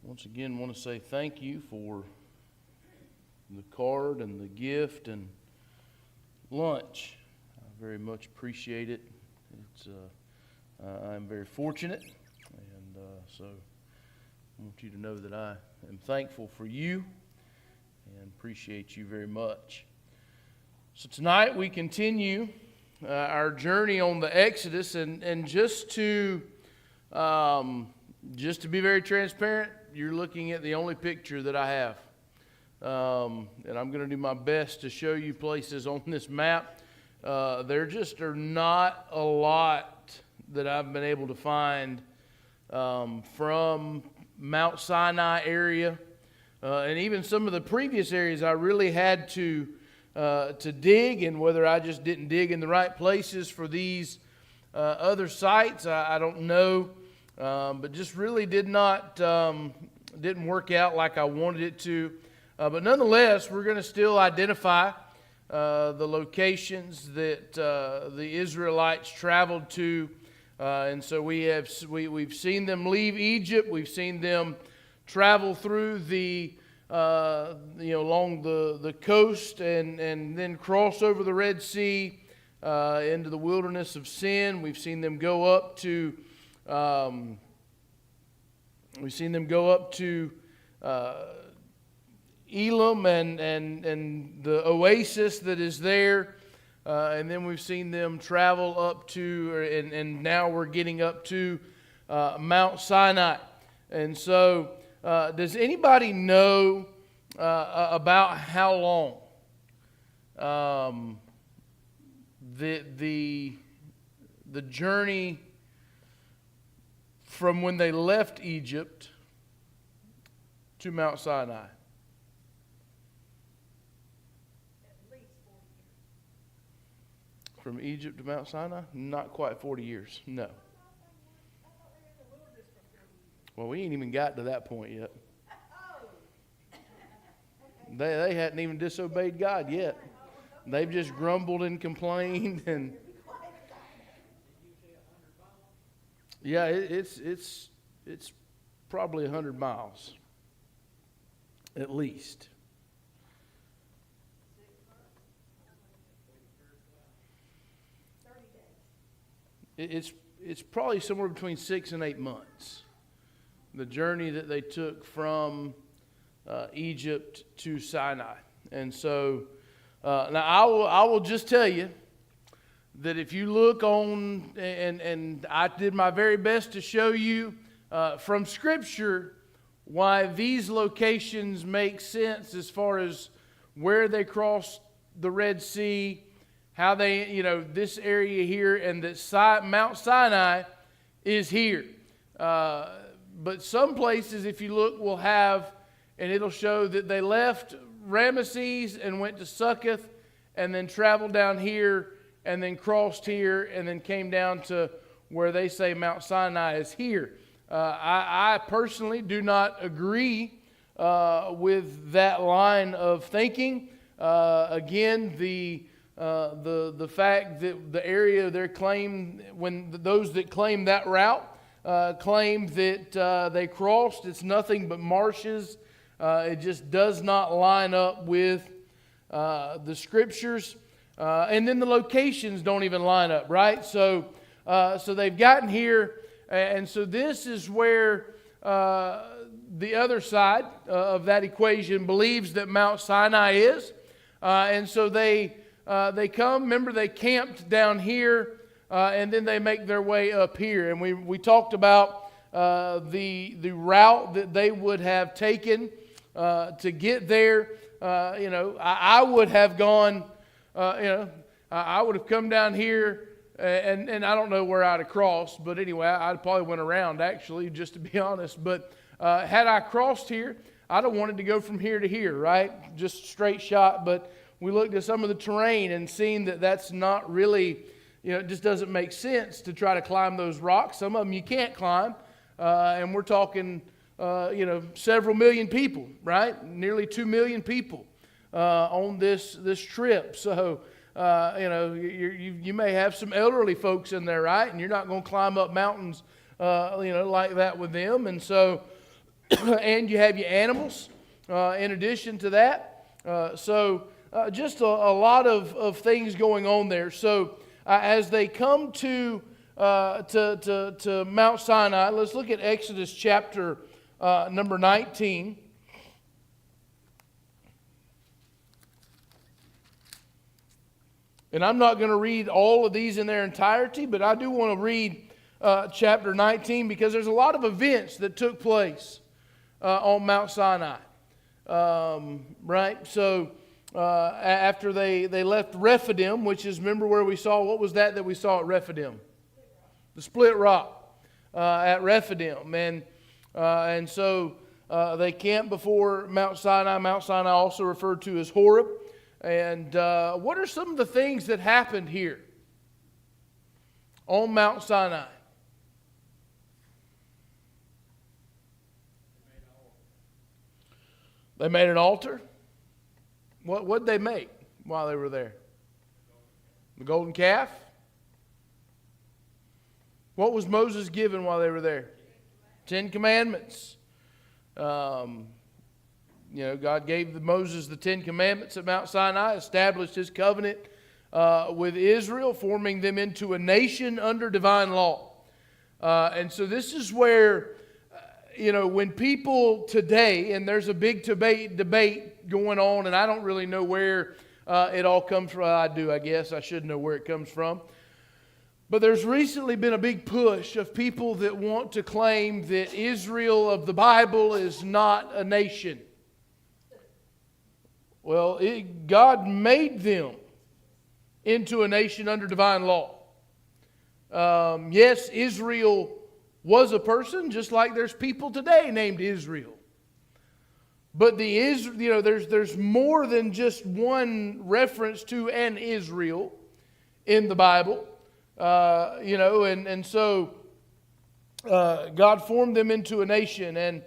Once again, want to say thank you for the card and the gift and lunch. I very much appreciate it. I'm very fortunate, and so I want you to know that I am thankful for you and appreciate you very much. So tonight we continue our journey on the Exodus, and just to be very transparent, you're looking at the only picture that I have. And I'm going to do my best to show you places on this map. There just are not a lot that I've been able to find from Mount Sinai area. And even some of the previous areas I really had to dig, and whether I just didn't dig in the right places for these other sites, I don't know. But just really didn't work out like I wanted it to. But nonetheless, we're going to still identify the locations that the Israelites traveled to, and so we've seen them leave Egypt. We've seen them travel through along the coast, and then cross over the Red Sea into the wilderness of Sin. We've seen them go up to Elim and the oasis that is there, and then we've seen them travel up to, and now we're getting up to Mount Sinai. And so, does anybody know about how long the journey from when they left Egypt to Mount Sinai? At least 40 years. From Egypt to Mount Sinai? Not quite 40 years, no. I thought they were in the wilderness for 40 years. Well, we ain't even got to that point yet. Oh. They hadn't even disobeyed God yet. They've just grumbled and complained, and yeah, it's probably 100 miles, at least. It's probably somewhere between 6 and 8 months. The journey that they took from Egypt to Sinai, and so now I will just tell you that if you look on, and I did my very best to show you from Scripture why these locations make sense as far as where they crossed the Red Sea, how they, this area here, and that Mount Sinai is here. But some places, if you look, will have, and it'll show that they left Ramesses and went to Succoth, and then traveled down here, and then crossed here, and then came down to where they say Mount Sinai is here. I personally do not agree with that line of thinking. Again, the fact that the area they claim, when those that claim that route claim that they crossed, it's nothing but marshes. It just does not line up with the Scriptures. And then the locations don't even line up, right? So they've gotten here, and so this is where the other side of that equation believes that Mount Sinai is. And so they come, remember they camped down here, and then they make their way up here. And we talked about the route that they would have taken to get there. I would have gone, I would have come down here, and I don't know where I'd have crossed, but anyway, I'd probably went around, actually, just to be honest. But had I crossed here, I'd have wanted to go from here to here, right? Just straight shot. But we looked at some of the terrain and seen that that's not really, it just doesn't make sense to try to climb those rocks. Some of them you can't climb, and we're talking, several million people, right? Nearly 2 million people on this trip. So, you may have some elderly folks in there, right? And you're not going to climb up mountains, like that with them. And so and you have your animals in addition to that. Just a lot of things going on there. So as they come to Mount Sinai, let's look at Exodus chapter number 19. And I'm not going to read all of these in their entirety, but I do want to read chapter 19 because there's a lot of events that took place on Mount Sinai. Right? So after they left Rephidim, which is, remember where we saw, what was that we saw at Rephidim? The split rock at Rephidim. And so they camped before Mount Sinai. Mount Sinai also referred to as Horeb. And what are some of the things that happened here on Mount Sinai? They made an altar. What did they make while they were there? The golden calf. What was Moses given while they were there? 10 Commandments. God gave Moses the 10 Commandments at Mount Sinai, established his covenant with Israel, forming them into a nation under divine law. And so this is where, when people today, and there's a big debate going on, and I don't really know where it all comes from. I do, I guess. I should know where it comes from. But there's recently been a big push of people that want to claim that Israel of the Bible is not a nation. Well, God made them into a nation under divine law. Yes, Israel was a person, just like there's people today named Israel. But there's more than just one reference to an Israel in the Bible. So God formed them into a nation, and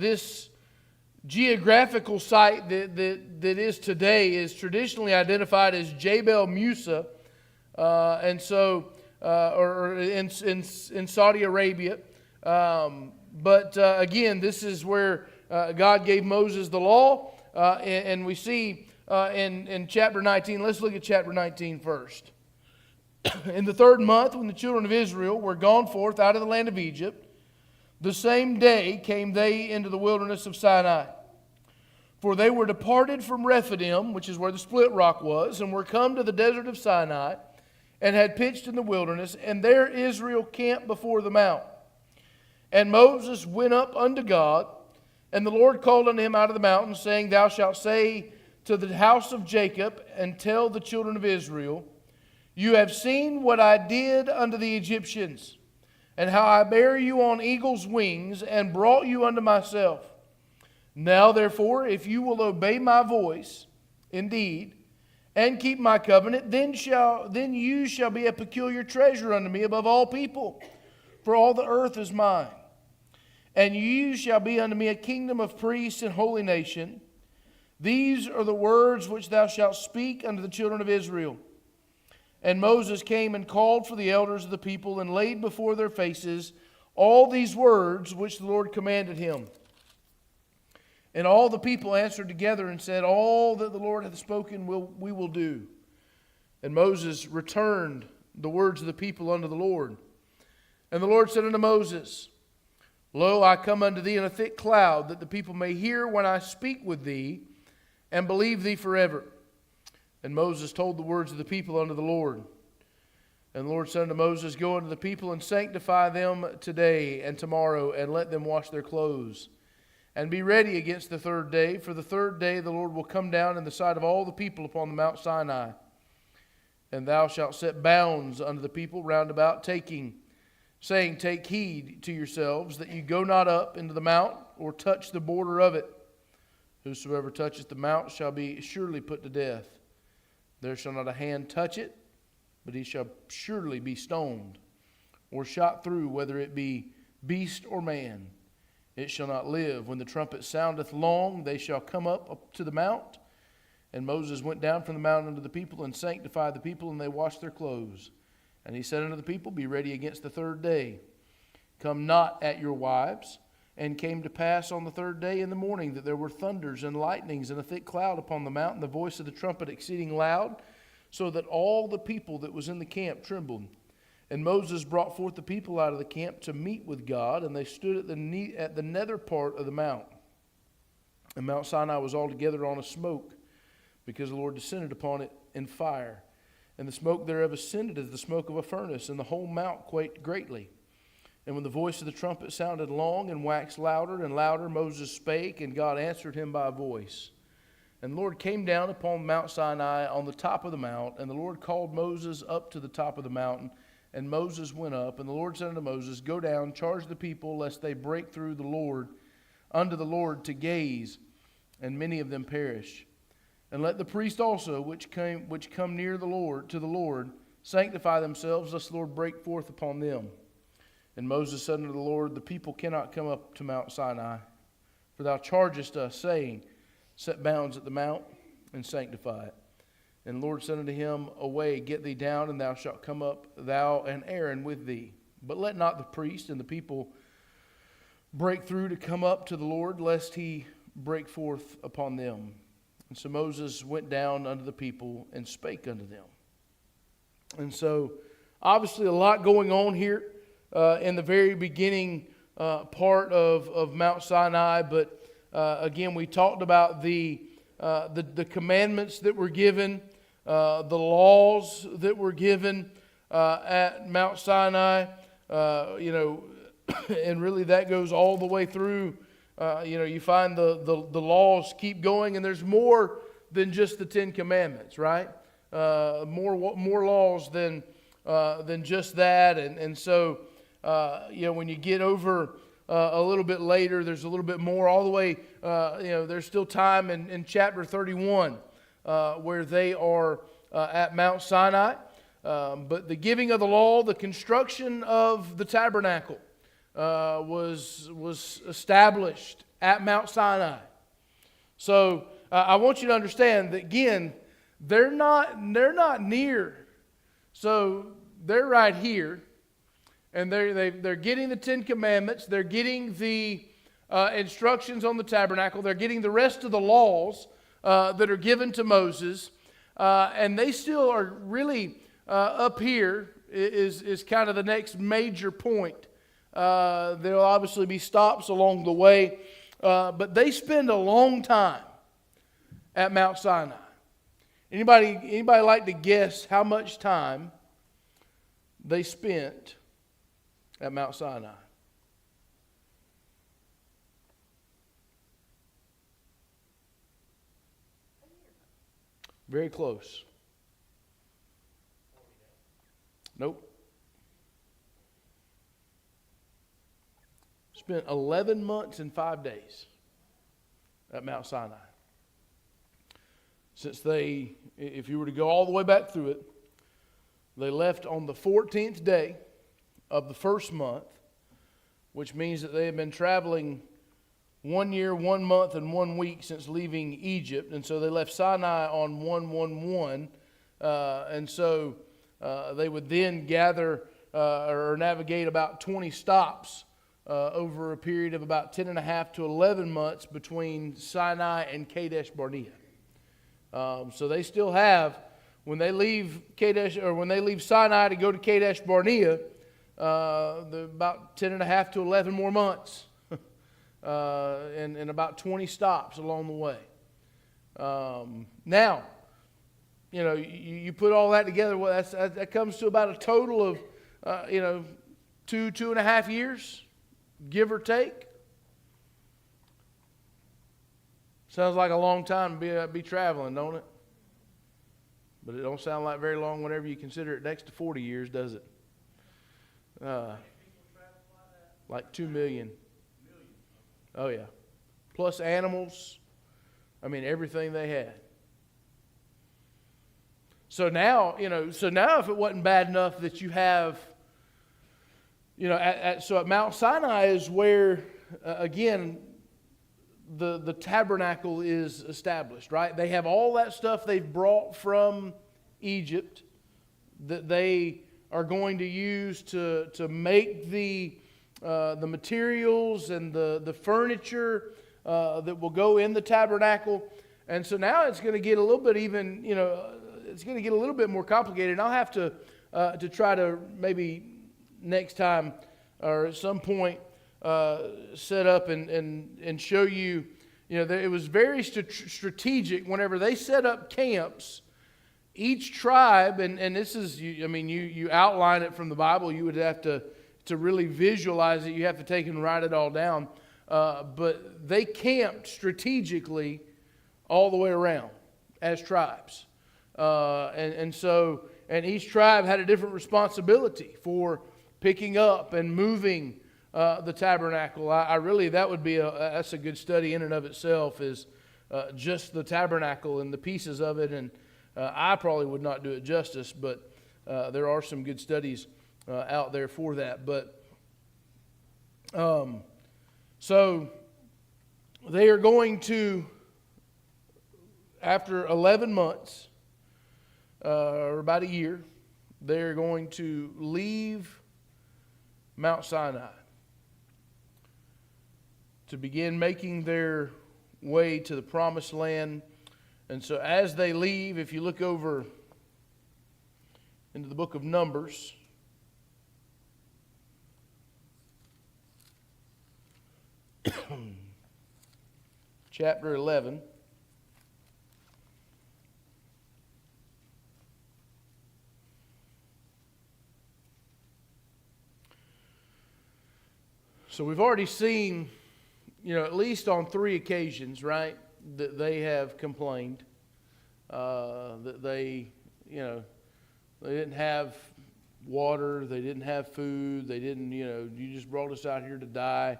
this geographical site that is today is traditionally identified as Jabal Musa, or in Saudi Arabia. Again, this is where God gave Moses the law, and we see in chapter 19. Let's look at chapter 19 first. In the 3rd month, when the children of Israel were gone forth out of the land of Egypt, the same day came they into the wilderness of Sinai. For they were departed from Rephidim, which is where the split rock was, and were come to the desert of Sinai, and had pitched in the wilderness, and there Israel camped before the mount. And Moses went up unto God, and the Lord called unto him out of the mountain, saying, Thou shalt say to the house of Jacob, and tell the children of Israel, You have seen what I did unto the Egyptians, and how I bare you on eagle's wings, and brought you unto myself. Now therefore, if you will obey my voice, indeed, and keep my covenant, then you shall be a peculiar treasure unto me above all people, for all the earth is mine. And you shall be unto me a kingdom of priests and holy nation. These are the words which thou shalt speak unto the children of Israel. And Moses came and called for the elders of the people, and laid before their faces all these words which the Lord commanded him. And all the people answered together and said, All that the Lord hath spoken we will do. And Moses returned the words of the people unto the Lord. And the Lord said unto Moses, Lo, I come unto thee in a thick cloud, that the people may hear when I speak with thee, and believe thee forever. And Moses told the words of the people unto the Lord. And the Lord said unto Moses, Go unto the people, and sanctify them today and tomorrow, and let them wash their clothes. And be ready against the 3rd day, for the 3rd day the Lord will come down in the sight of all the people upon the Mount Sinai. And thou shalt set bounds unto the people round about, saying, Take heed to yourselves, that you go not up into the mount, or touch the border of it. Whosoever toucheth the mount shall be surely put to death. There shall not a hand touch it, but he shall surely be stoned, or shot through, whether it be beast or man. It shall not live. When the trumpet soundeth long, they shall come up to the mount. And Moses went down from the mount unto the people, and sanctified the people, and they washed their clothes. And he said unto the people, Be ready against the 3rd day. Come not at your wives, And came to pass on the third day in the morning that there were thunders and lightnings and a thick cloud upon the mount, and the voice of the trumpet exceeding loud, so that all the people that was in the camp trembled. And Moses brought forth the people out of the camp to meet with God, and they stood at the nether part of the mount. And Mount Sinai was altogether on a smoke, because the Lord descended upon it in fire. And the smoke thereof ascended as the smoke of a furnace, and the whole mount quaked greatly. And when the voice of the trumpet sounded long and waxed louder and louder, Moses spake, and God answered him by a voice. And the Lord came down upon Mount Sinai on the top of the mount, and the Lord called Moses up to the top of the mountain, and Moses went up. And the Lord said unto Moses, Go down, charge the people, lest they break through unto the Lord to gaze, and many of them perish. And let the priests also, which come near to the Lord, sanctify themselves, lest the Lord break forth upon them. And Moses said unto the Lord, The people cannot come up to Mount Sinai, for thou chargest us, saying, Set bounds at the mount, and sanctify it. And the Lord said unto him, Away, get thee down, and thou shalt come up, thou and Aaron with thee. But let not the priest and the people break through to come up to the Lord, lest he break forth upon them. And so Moses went down unto the people, and spake unto them. And so, obviously a lot going on here. In the very beginning part of Mount Sinai, but again, we talked about the commandments that were given, the laws that were given at Mount Sinai, and really that goes all the way through. You find the laws keep going, and there's more than just the Ten Commandments, right? More laws than just that, and so. When you get over a little bit later, there's a little bit more all the way, there's still time in chapter 31 where they are at Mount Sinai. But the giving of the law, the construction of the tabernacle was established at Mount Sinai. So I want you to understand that, again, they're not near. So they're right here. And they're getting the Ten Commandments. They're getting the instructions on the tabernacle. They're getting the rest of the laws that are given to Moses. And they still are really up here is kind of the next major point. There'll obviously be stops along the way. But they spend a long time at Mount Sinai. Anybody like to guess how much time they spent at Mount Sinai? Very close. Nope. Spent 11 months and 5 days at Mount Sinai. Since if you were to go all the way back through it, they left on the 14th day of the first month, which means that they have been traveling 1 year, 1 month, and 1 week since leaving Egypt. And so they left Sinai on 1/1/1. And so they would then gather or navigate about 20 stops over a period of about 10 and a half to 11 months between Sinai and Kadesh Barnea. So they still have, when they leave Sinai to go to Kadesh Barnea, about 10 and a half to 11 more months, and about 20 stops along the way. Now, you put all that together, well, that comes to about a total of, 2.5 years, give or take. Sounds like a long time to be traveling, don't it? But it don't sound like very long whenever you consider it next to 40 years, does it? Like 2 million. Oh yeah. Plus animals. I mean, everything they had. So now if it wasn't bad enough that you have, so at Mount Sinai is where, again, the tabernacle is established, right? They have all that stuff they've brought from Egypt that they are going to use to make the the materials and the furniture that will go in the tabernacle. And so now it's going to get a little bit even, it's going to get a little bit more complicated. And I'll have to try to maybe next time or at some point set up and show you, that it was very strategic whenever they set up camps. Each tribe, and this is, you outline it from the Bible. You would have to really visualize it. You have to take and write it all down. But they camped strategically all the way around as tribes. And each tribe had a different responsibility for picking up and moving the tabernacle. That's a good study in and of itself, is just the tabernacle and the pieces of it. And I probably would not do it justice, but there are some good studies out there for that. But so they are going to, after 11 months, or about a year, they're going to leave Mount Sinai to begin making their way to the promised land. And so as they leave, if you look over into the book of Numbers, chapter 11, so we've already seen, at least on 3 occasions, right, that they have complained that they didn't have water, they didn't have food, they didn't, you just brought us out here to die,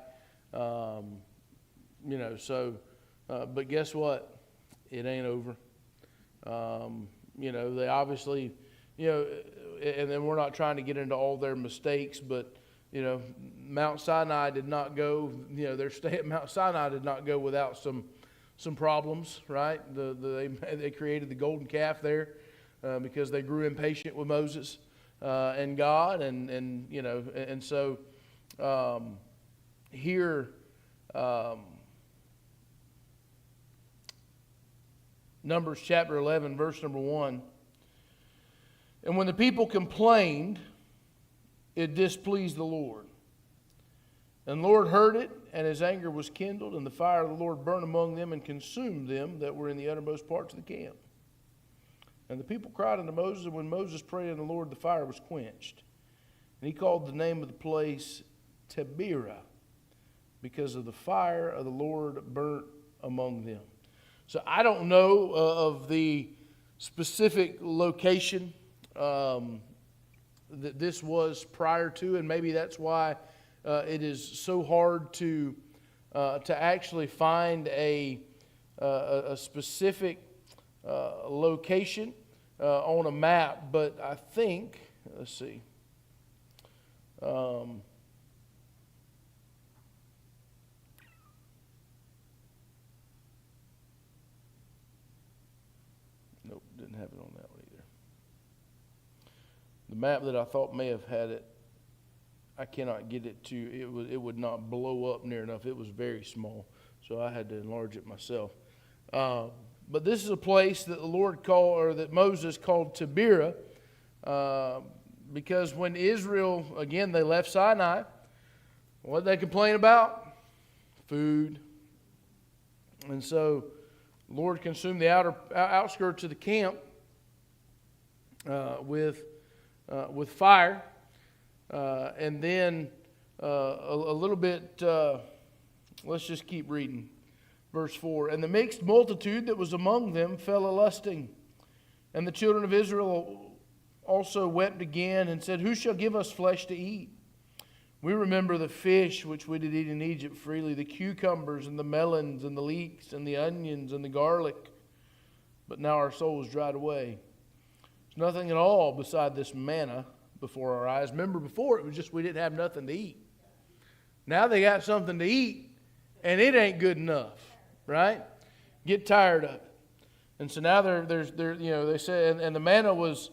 but guess what? It ain't over. They obviously, and then we're not trying to get into all their mistakes, but Mount Sinai did not go, their stay at Mount Sinai did not go without some problems, right? They created the golden calf there because they grew impatient with Moses and God, and so here, Numbers chapter 11, verse number 1. And when the people complained, it displeased the Lord. And the Lord heard it, and his anger was kindled, and the fire of the Lord burned among them and consumed them that were in the uttermost parts of the camp. And the people cried unto Moses, and when Moses prayed unto the Lord, the fire was quenched. And he called the name of the place Taberah, because of the fire of the Lord burnt among them. So I don't know of the specific location that this was prior to, and maybe that's why it is so hard to actually find a specific location on a map. But I think, let's see. Nope, didn't have it on that one either. The map that I thought may have had it, I cannot get it to, it would not blow up near enough. It was very small, so I had to enlarge it myself. But this is a place that the Lord called, or that Moses called Taberah, because when Israel, again, they left Sinai, what did they complain about? Food. And so the Lord consumed the outskirts of the camp with fire. And then a little bit, let's just keep reading. Verse 4, and the mixed multitude that was among them fell a-lusting. And the children of Israel also wept again and said, who shall give us flesh to eat? We remember the fish which we did eat in Egypt freely, the cucumbers and the melons and the leeks and the onions and the garlic. But now our soul is dried away. There's nothing at all beside this manna before our eyes. Remember, before it was just we didn't have nothing to eat. Now they got something to eat, and it ain't good enough, right? Get tired of it. And so now they say, and the manna was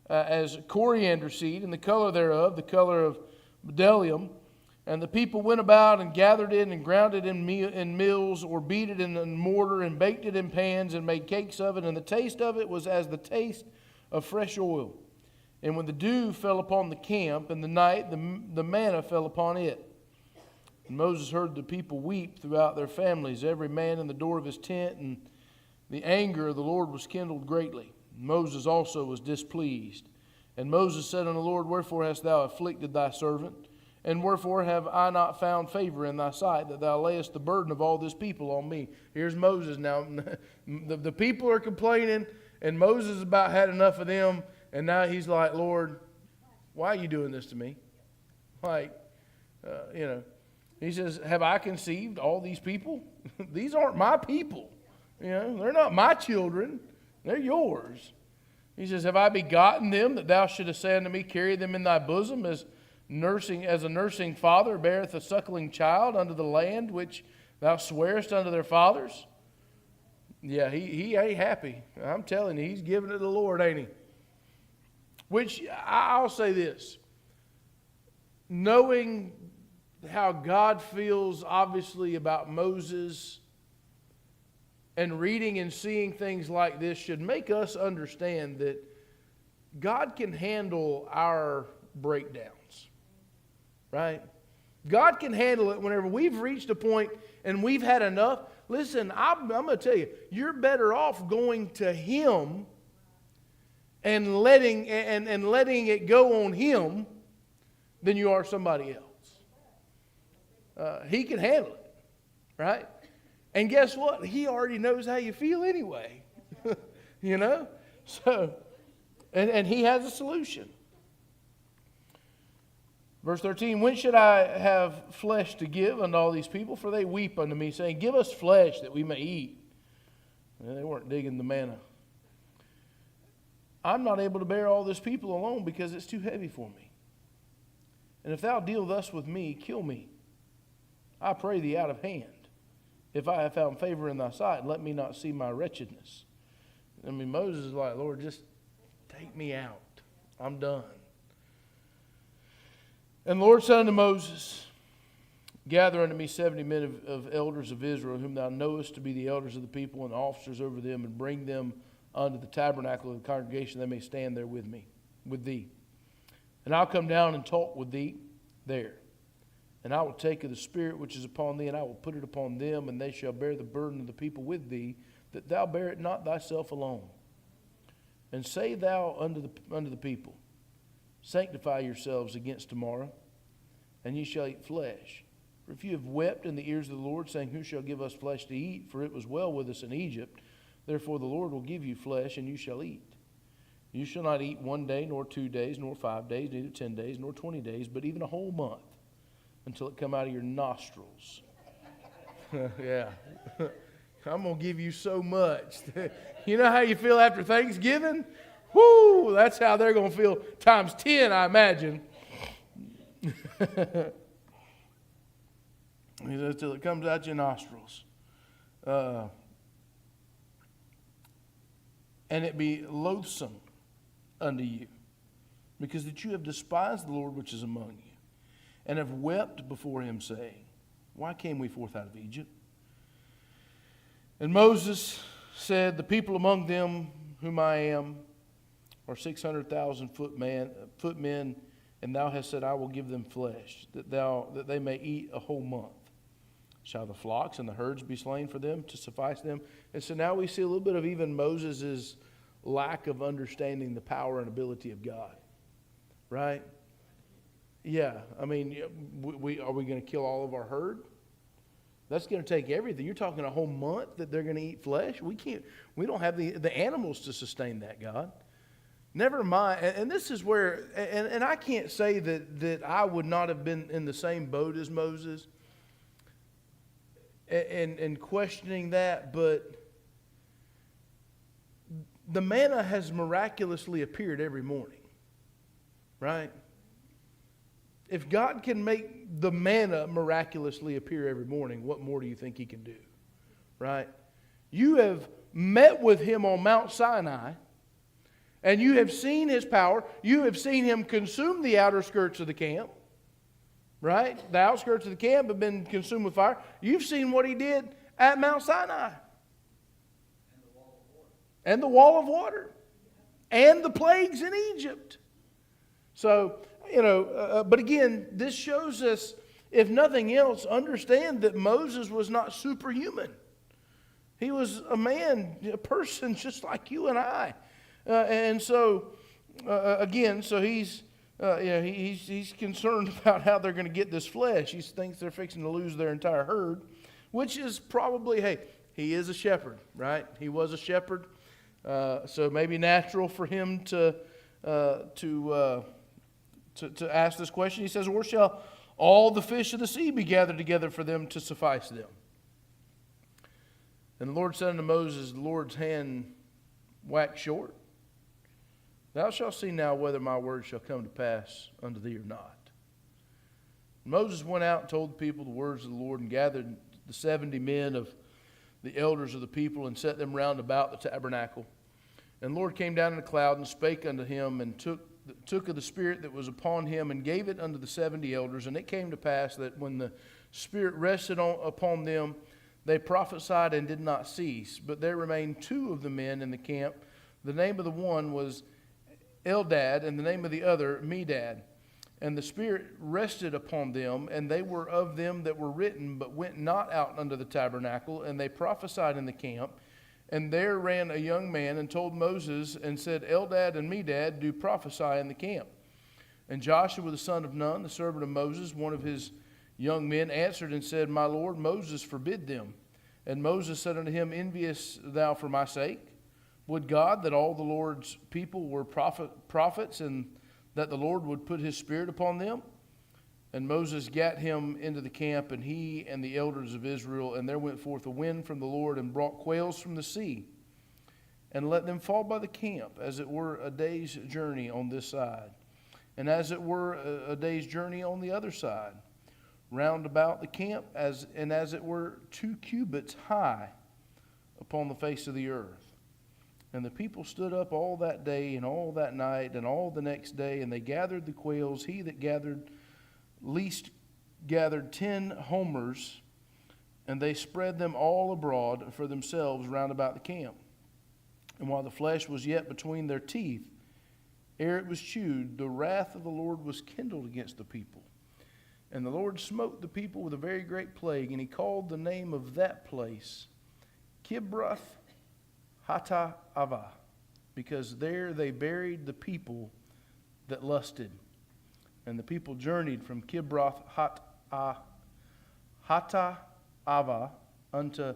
as coriander seed, and the color thereof, the color of bdellium, And the people went about and gathered it and ground it in mills, or beat it in a mortar and baked it in pans and made cakes of it. And the taste of it was as the taste of fresh oil. And when the dew fell upon the camp in the night, the manna fell upon it. And Moses heard the people weep throughout their families, every man in the door of his tent, and the anger of the Lord was kindled greatly. Moses also was displeased. And Moses said unto the Lord, Wherefore hast thou afflicted thy servant? And wherefore have I not found favor in thy sight, that thou layest the burden of all this people on me? Here's Moses now. The people are complaining, and Moses about had enough of them. And now he's like, Lord, why are you doing this to me? Like, he says, have I conceived all these people? These aren't my people. They're not my children. They're yours. He says, have I begotten them, that thou shouldest say unto me, carry them in thy bosom, as a nursing father beareth a suckling child unto the land which thou swearest unto their fathers? Yeah, he ain't happy. I'm telling you, he's giving it to the Lord, ain't he? Which, I'll say this. Knowing how God feels, obviously, about Moses, and reading and seeing things like this should make us understand that God can handle our breakdowns. Right? God can handle it whenever we've reached a point and we've had enough. Listen, I'm going to tell you, you're better off going to Him and letting it go on Him than you are somebody else. He can handle it, right? And guess what? He already knows how you feel anyway. So, and He has a solution. Verse 13, when should I have flesh to give unto all these people? For they weep unto me, saying, Give us flesh that we may eat. And they weren't digging the manna. I'm not able to bear all this people alone, because it's too heavy for me. And if thou deal thus with me, kill me, I pray thee, out of hand. If I have found favor in thy sight, let me not see my wretchedness. Moses is like, Lord, just take me out. I'm done. And the Lord said unto Moses, Gather unto me 70 men of elders of Israel, whom thou knowest to be the elders of the people and officers over them, and bring them unto the tabernacle of the congregation, they may stand there with thee. And I'll come down and talk with thee there. And I will take of the Spirit which is upon thee, and I will put it upon them, and they shall bear the burden of the people with thee, that thou bear it not thyself alone. And say thou unto the people, Sanctify yourselves against tomorrow, and ye shall eat flesh. For if you have wept in the ears of the Lord, saying, Who shall give us flesh to eat? For it was well with us in Egypt. Therefore the Lord will give you flesh, and you shall eat. You shall not eat 1 day, nor 2 days, nor 5 days, neither 10 days, nor 20 days, but even a whole month, until it come out of your nostrils. Yeah. I'm going to give you so much. You know how you feel after Thanksgiving? Whoo! That's how they're going to feel times 10, I imagine. Until it comes out your nostrils. And it be loathsome unto you, because that you have despised the Lord which is among you, and have wept before Him, saying, Why came we forth out of Egypt? And Moses said, The people among them whom I am are 600,000 footmen, and thou hast said, I will give them flesh, that they may eat a whole month. Shall the flocks and the herds be slain for them to suffice them? And so now we see a little bit of even Moses' lack of understanding the power and ability of God. Right? Yeah. Are we going to kill all of our herd? That's going to take everything. You're talking a whole month that they're going to eat flesh? We don't have the animals to sustain that, God. Never mind. And this is where, and I can't say that I would not have been in the same boat as Moses and questioning that, but the manna has miraculously appeared every morning, right? If God can make the manna miraculously appear every morning, what more do you think He can do, right? You have met with Him on Mount Sinai, and you have seen His power. You have seen Him consume the outer skirts of the camp. right? The outskirts of the camp have been consumed with fire. You've seen what he did at Mount Sinai. And the wall of water. And the plagues in Egypt. So, but again, this shows us, if nothing else, understand that Moses was not superhuman. He was a man, a person just like you and I. And so, again, so he's concerned about how they're going to get this flesh. He thinks they're fixing to lose their entire herd, which is probably, hey, he is a shepherd, right? He was a shepherd. So maybe natural for him to ask this question. He says, "Or shall all the fish of the sea be gathered together for them to suffice them?" And the Lord said unto Moses, "The Lord's hand waxed short. Thou shalt see now whether my word shall come to pass unto thee or not." And Moses went out and told the people the words of the Lord, and gathered the 70 men of the elders of the people, and set them round about the tabernacle. And the Lord came down in a cloud, and spake unto him, and took of the Spirit that was upon him, and gave it unto the 70 elders. And it came to pass that when the Spirit rested upon them, they prophesied and did not cease. But there remained 2 of the men in the camp. The name of the one was Eldad, and the name of the other Medad. And the Spirit rested upon them, and they were of them that were written, but went not out unto the tabernacle, and they prophesied in the camp. And there ran a young man, and told Moses, and said, "Eldad and Medad do prophesy in the camp." And Joshua the son of Nun, the servant of Moses, one of his young men, answered and said, "My lord Moses forbid them." And Moses said unto him, "Envious thou for my sake? Would God that all the Lord's people were prophets, and that the Lord would put his Spirit upon them?" And Moses gat him into the camp, and he and the elders of Israel. And there went forth a wind from the Lord, and brought quails from the sea, and let them fall by the camp, as it were a day's journey on this side, and as it were a day's journey on the other side, round about the camp, as it were 2 cubits high upon the face of the earth. And the people stood up all that day, and all that night, and all the next day, and they gathered the quails. He that gathered least gathered 10 homers, and they spread them all abroad for themselves round about the camp. And while the flesh was yet between their teeth, ere it was chewed, the wrath of the Lord was kindled against the people. And the Lord smote the people with a very great plague, and he called the name of that place Kibroth Hattaavah, because there they buried the people that lusted. And the people journeyed from Kibroth Hattaavah unto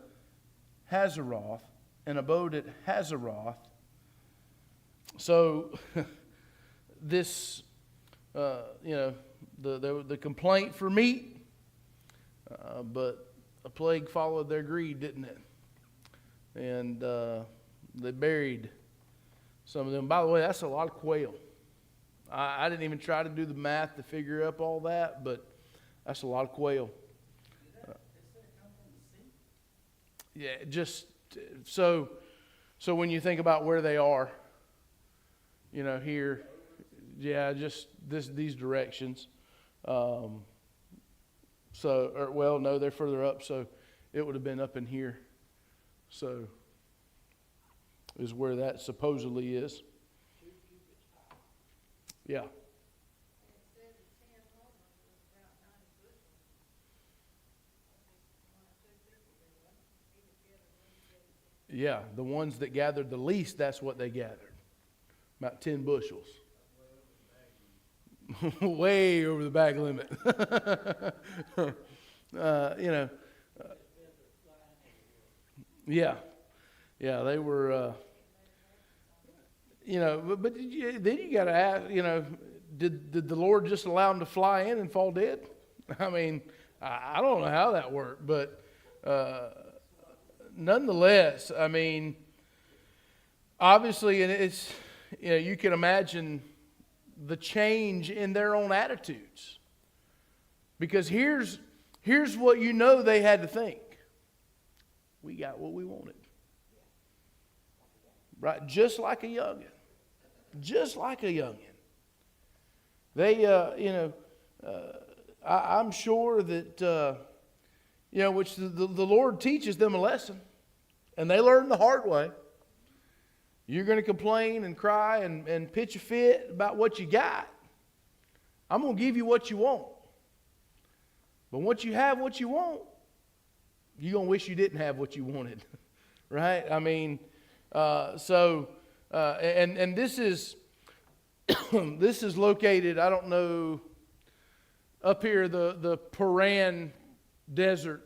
Hazeroth, and abode at Hazeroth. So this, the complaint for meat, but a plague followed their greed, didn't it? And they buried some of them. By the way, that's a lot of quail. I didn't even try to do the math to figure up all that, but that's a lot of quail. Yeah, just so when you think about where they are, here, yeah, just these directions. No, they're further up, so it would have been up in here. So is where that supposedly is. Yeah. Yeah, the ones that gathered the least, that's what they gathered. About 10 bushels. Way over the bag limit. Yeah, they were, but then you got to ask, did the Lord just allow them to fly in and fall dead? I mean, I don't know how that worked, but nonetheless, I mean, obviously, and it's, you can imagine the change in their own attitudes. Because here's what they had to think. We got what we wanted. Right? Just like a youngin'. Just like a youngin'. They, I'm sure that, which the Lord teaches them a lesson. And they learn the hard way. You're going to complain and cry and pitch a fit about what you got. I'm going to give you what you want. But once you have what you want, you're going to wish you didn't have what you wanted. Right? I mean, and this is this is located, I don't know, up here, the Paran Desert,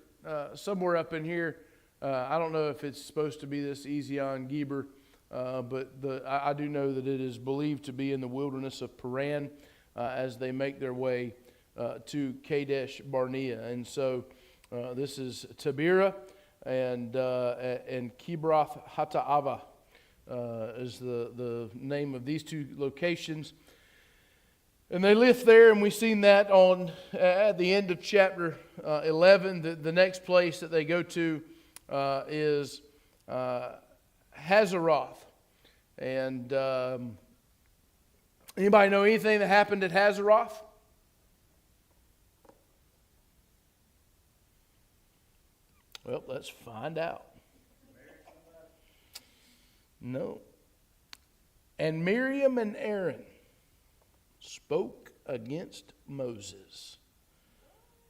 somewhere up in here. I don't know if it's supposed to be this Ezion Geber, but I do know that it is believed to be in the wilderness of Paran as they make their way to Kadesh Barnea. And so this is Taberah and Kibroth Hattaavah is the name of these two locations. And they lived there, and we've seen that at the end of chapter 11. The next place that they go to is Hazeroth. And anybody know anything that happened at Hazeroth? Well, let's find out. No. And Miriam and Aaron spoke against Moses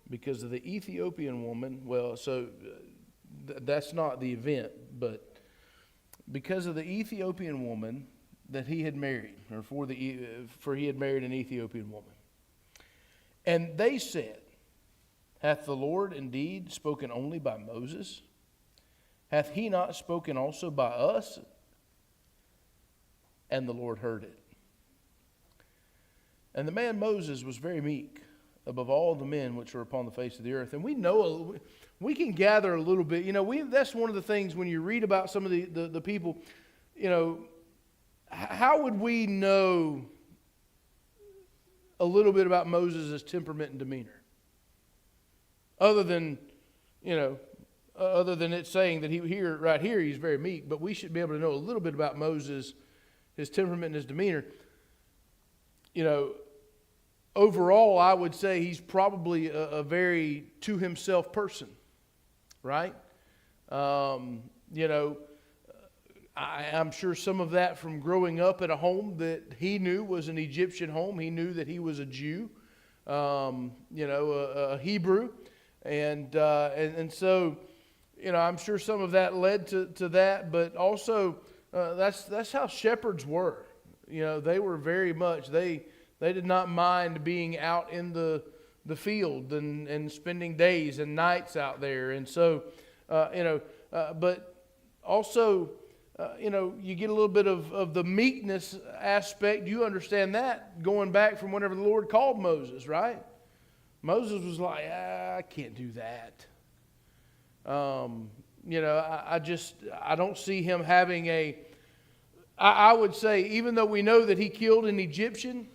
because of the Ethiopian woman. Well, so that's not the event, but because of the Ethiopian woman that he had married, or for he had married an Ethiopian woman. And they said, hath the Lord indeed spoken only by Moses? Hath he not spoken also by us? And the Lord heard it. And the man Moses was very meek above all the men which were upon the face of the earth. And we can gather a little bit. That's one of the things when you read about some of the people, how would we know a little bit about Moses' temperament and demeanor? Other than it saying that right here he's very meek, but we should be able to know a little bit about Moses, his temperament and his demeanor. Overall, I would say he's probably a very to himself person, right? I'm sure some of that from growing up at a home that he knew was an Egyptian home. He knew that he was a Jew, a Hebrew. And so, I'm sure some of that led to that, but also that's how shepherds were. They were very much, they did not mind being out in the field and spending days and nights out there. And so, but also, you get a little bit of the meekness aspect. You understand that going back from whenever the Lord called Moses, right? Moses was like, I can't do that. I don't see him having I would say, even though we know that he killed an Egyptian,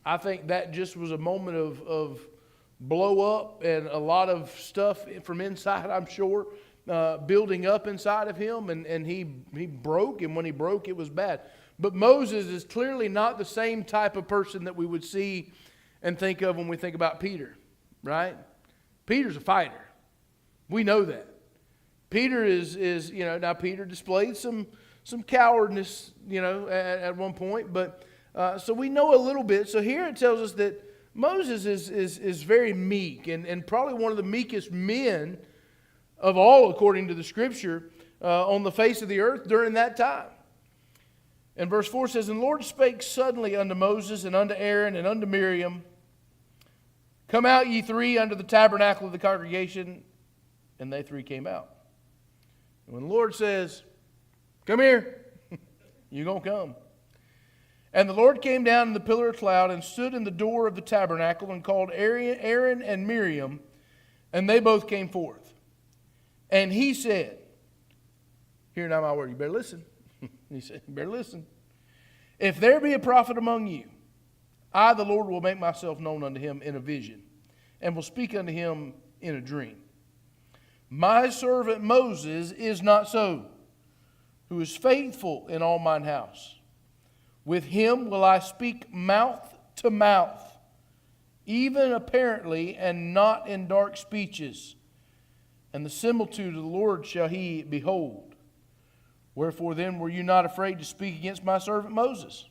I think that just was a moment of blow up and a lot of stuff from inside, I'm sure, building up inside of him. And he broke, and when he broke, it was bad. But Moses is clearly not the same type of person that we would see and think of when we think about Peter, right? Peter's a fighter. We know that. Peter is now Peter displayed some cowardness, at one point, but so we know a little bit. So here it tells us that Moses is very meek and probably one of the meekest men of all, according to the Scripture, on the face of the earth during that time. And verse 4 says, And the Lord spake suddenly unto Moses and unto Aaron and unto Miriam, Come out, ye three, unto the tabernacle of the congregation. And they three came out. And when the Lord says, Come here, you're going to come. And the Lord came down in the pillar of cloud and stood in the door of the tabernacle and called Aaron and Miriam, and they both came forth. And he said, Hear now my word, you better listen. He said, You better listen. If there be a prophet among you, I, the Lord, will make myself known unto him in a vision, and will speak unto him in a dream. My servant Moses is not so, who is faithful in all mine house. With him will I speak mouth to mouth, even apparently, and not in dark speeches. And the similitude of the Lord shall he behold. Wherefore then were you not afraid to speak against my servant Moses?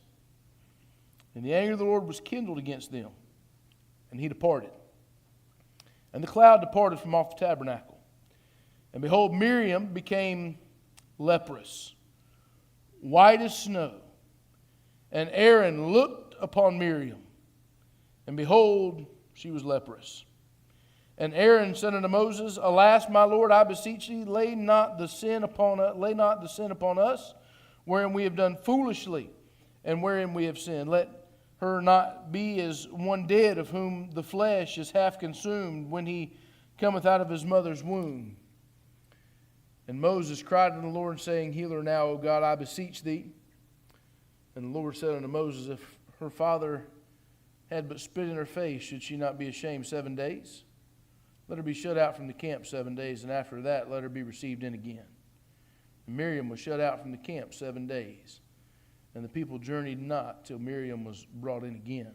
And the anger of the Lord was kindled against them, and he departed. And the cloud departed from off the tabernacle. And behold, Miriam became leprous, white as snow. And Aaron looked upon Miriam, and behold, she was leprous. And Aaron said unto Moses, Alas, my Lord, I beseech thee, lay not the sin upon us, wherein we have done foolishly, and wherein we have sinned. Let her not be as one dead, of whom the flesh is half consumed, when he cometh out of his mother's womb. And Moses cried unto the Lord, saying, Heal her now, O God, I beseech thee. And the Lord said unto Moses, If her father had but spit in her face, should she not be ashamed 7 days? Let her be shut out from the camp 7 days, and after that let her be received in again. And Miriam was shut out from the camp 7 days. And the people journeyed not till Miriam was brought in again.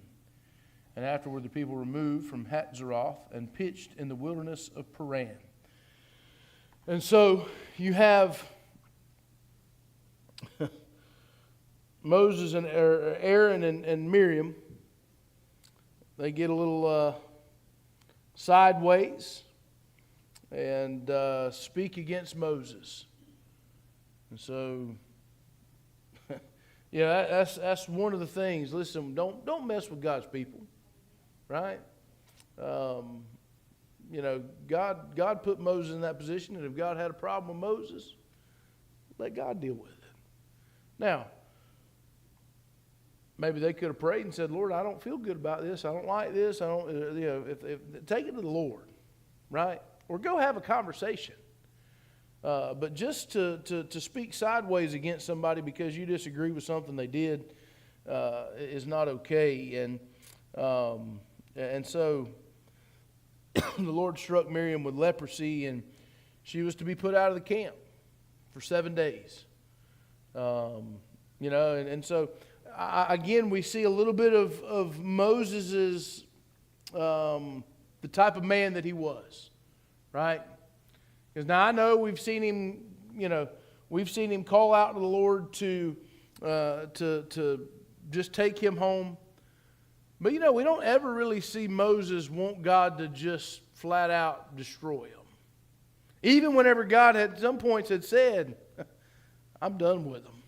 And afterward the people removed from Hatzroth and pitched in the wilderness of Paran. And so you have Moses and Aaron and Miriam. They get a little sideways and speak against Moses. And so, yeah, that's one of the things. Listen, don't mess with God's people, right? God put Moses in that position, and if God had a problem with Moses, let God deal with it. Now, maybe they could have prayed and said, Lord, I don't feel good about this. I don't like this. I don't, if take it to the Lord, right? Or go have a conversation. But just to speak sideways against somebody because you disagree with something they did is not okay. And so the Lord struck Miriam with leprosy, and she was to be put out of the camp for 7 days. And so again, we see a little bit of Moses's the type of man that he was, right? Because now I know we've seen him call out to the Lord to just take him home. But we don't ever really see Moses want God to just flat out destroy him. Even whenever God at some points had said, I'm done with them.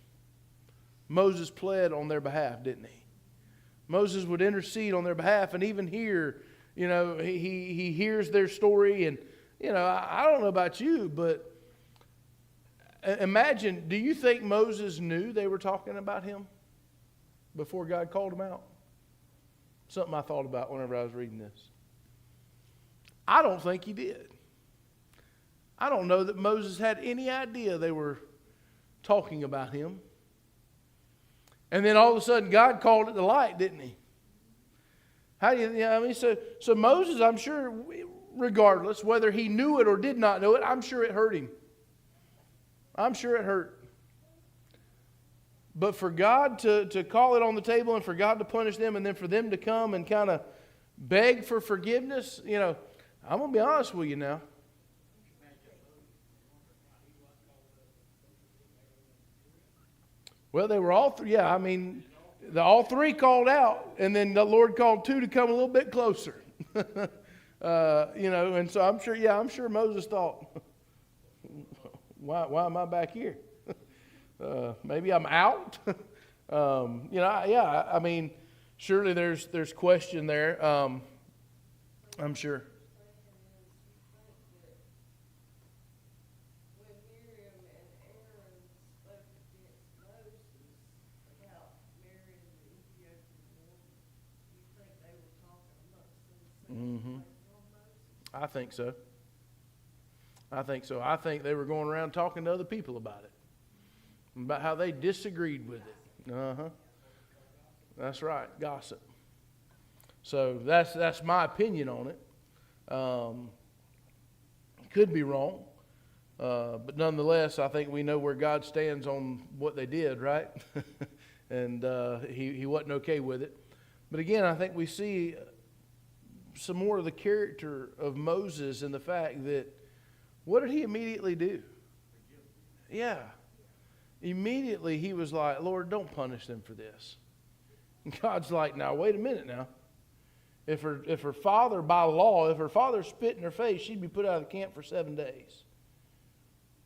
Moses pled on their behalf, didn't he? Moses would intercede on their behalf, and even here, he hears their story, and I don't know about you, but imagine, do you think Moses knew they were talking about him before God called him out? Something I thought about whenever I was reading this. I don't think he did. I don't know that Moses had any idea they were talking about him. And then all of a sudden God called it to light, didn't he? So Moses, I'm sure, regardless whether he knew it or did not know it, I'm sure it hurt him. I'm sure it hurt. But for God to call it on the table and for God to punish them and then for them to come and kind of beg for forgiveness, I'm going to be honest with you now. Well, they were all three. Yeah, all three called out, and then the Lord called two to come a little bit closer. And so I'm sure Moses thought, why am I back here? Maybe I'm out. Surely there's question there. I'm sure. Mm-hmm. I think so. I think they were going around talking to other people about it, about how they disagreed with it. That's right, gossip. So that's my opinion on it. Could be wrong, but nonetheless, I think we know where God stands on what they did, right? And he wasn't okay with it. But again, I think we see some more of the character of Moses and the fact that what did he immediately do? Yeah. Immediately he was like, Lord, don't punish them for this. And God's like, now, wait a minute now. If her father, by law, if her father spit in her face, she'd be put out of the camp for 7 days.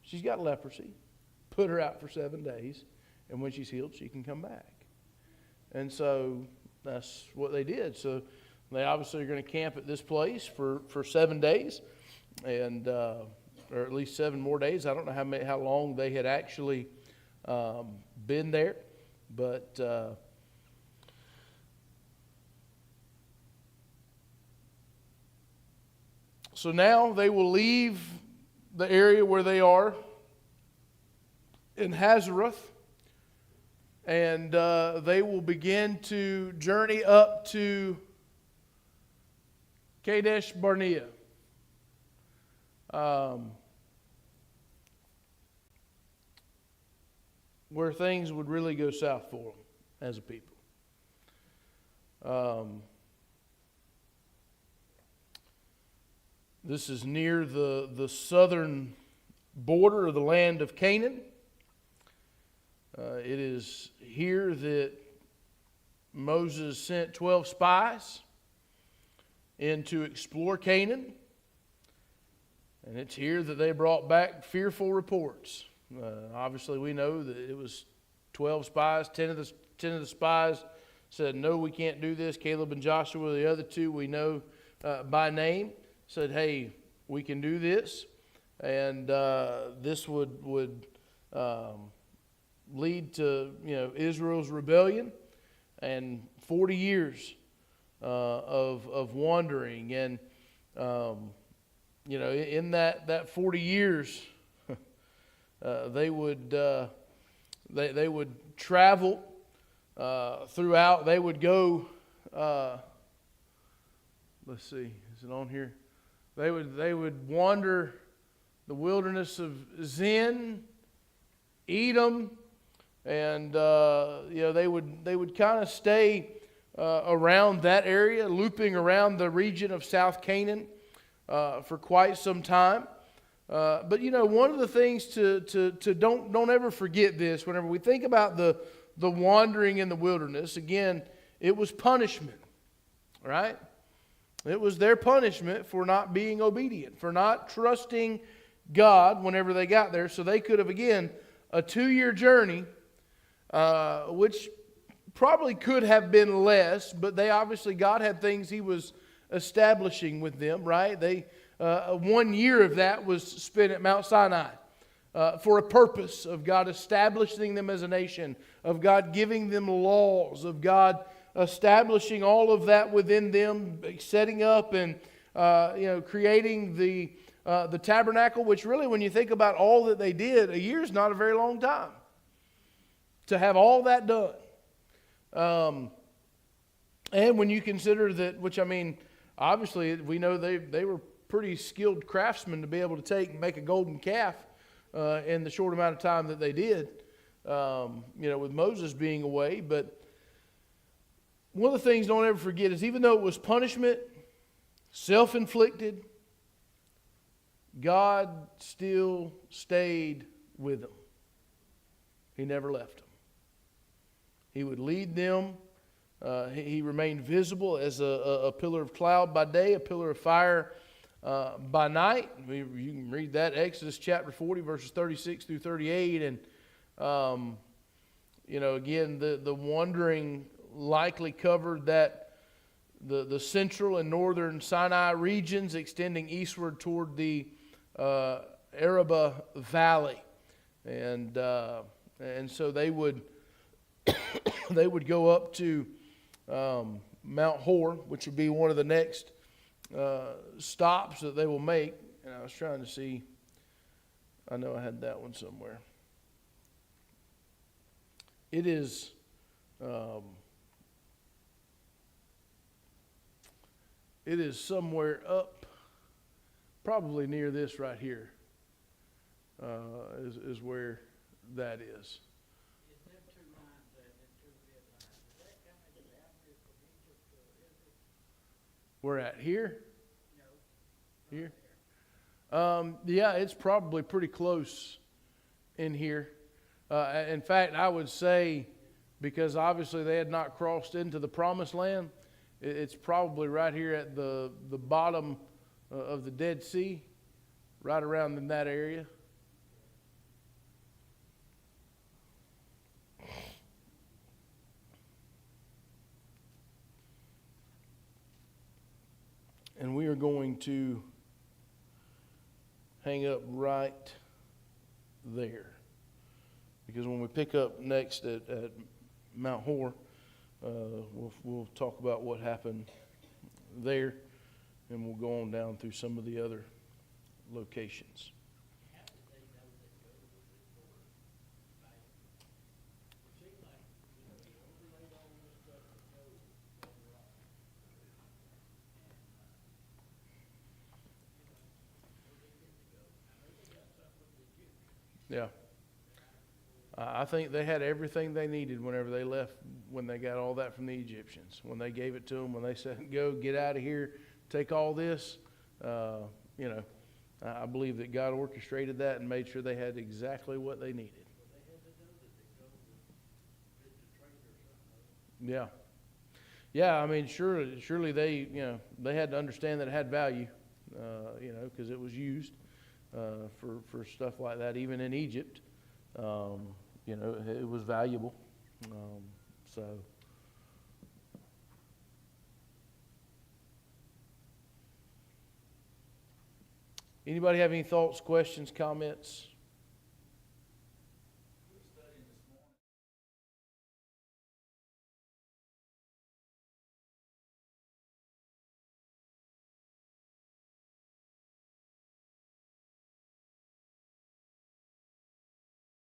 She's got leprosy. Put her out for 7 days. And when she's healed, she can come back. And so that's what they did. So they obviously are going to camp at this place for 7 days. And, or at least 7 more days. I don't know how long they had actually been there. But so now they will leave the area where they are in Hazareth, and they will begin to journey up to Kadesh Barnea. Where things would really go south for them as a people. This is near the southern border of the land of Canaan. It is here that Moses sent 12 spies in to explore Canaan. And it's here that they brought back fearful reports. Obviously, we know that it was 12 spies. 10 of the spies said, no, we can't do this. Caleb and Joshua, the other 2 we know by name, said, hey, we can do this. And this would lead to Israel's rebellion and 40 years of wandering. And in that 40 years, they would travel throughout. They would go. Let's see, is it on here? They would wander the wilderness of Zin, Edom, and they would kind of stay around that area, looping around the region of South Canaan for quite some time. But one of the things to don't ever forget this. Whenever we think about the wandering in the wilderness, again, it was punishment, right? It was their punishment for not being obedient, for not trusting God whenever they got there. So they could have, again, a 2-year journey, which probably could have been less, but God had things He was establishing with them, right? 1 year of that was spent at Mount Sinai for a purpose of God establishing them as a nation, of God giving them laws, of God establishing all of that within them, setting up and creating the tabernacle, which really, when you think about all that they did, a year is not a very long time to have all that done. And when you consider that, which I mean, obviously we know they were pretty skilled craftsmen to be able to take and make a golden calf in the short amount of time that they did, with Moses being away. But one of the things don't ever forget is, even though it was punishment, self-inflicted, God still stayed with them. He never left them. He would lead them. He remained visible as a pillar of cloud by day, a pillar of fire by night. You can read that, Exodus chapter 40, verses 36 through 38. And, again, the wandering likely covered that the central and northern Sinai regions, extending eastward toward the Araba Valley. And so they would go up to Mount Hor, which would be one of the next stops that they will make. And I was trying to see, I know I had that one somewhere. It is somewhere up, probably near this right here, is where that is. We're at here? Here? Yeah, it's probably pretty close in here. In fact, I would say, because obviously they had not crossed into the promised land, it's probably right here at the bottom of the Dead Sea, right around in that area. And we are going to hang up right there. Because when we pick up next at Mount Hor, we'll talk about what happened there, and we'll go on down through some of the other locations. Yeah. I think they had everything they needed whenever they left, when they got all that from the Egyptians. When they gave it to them, when they said, go, get out of here, take all this, I believe that God orchestrated that and made sure they had exactly what they needed. Yeah. Yeah, I mean, surely they, they had to understand that it had value, because it was used for stuff like that, even in Egypt. It was valuable. So. Anybody have any thoughts, questions, comments?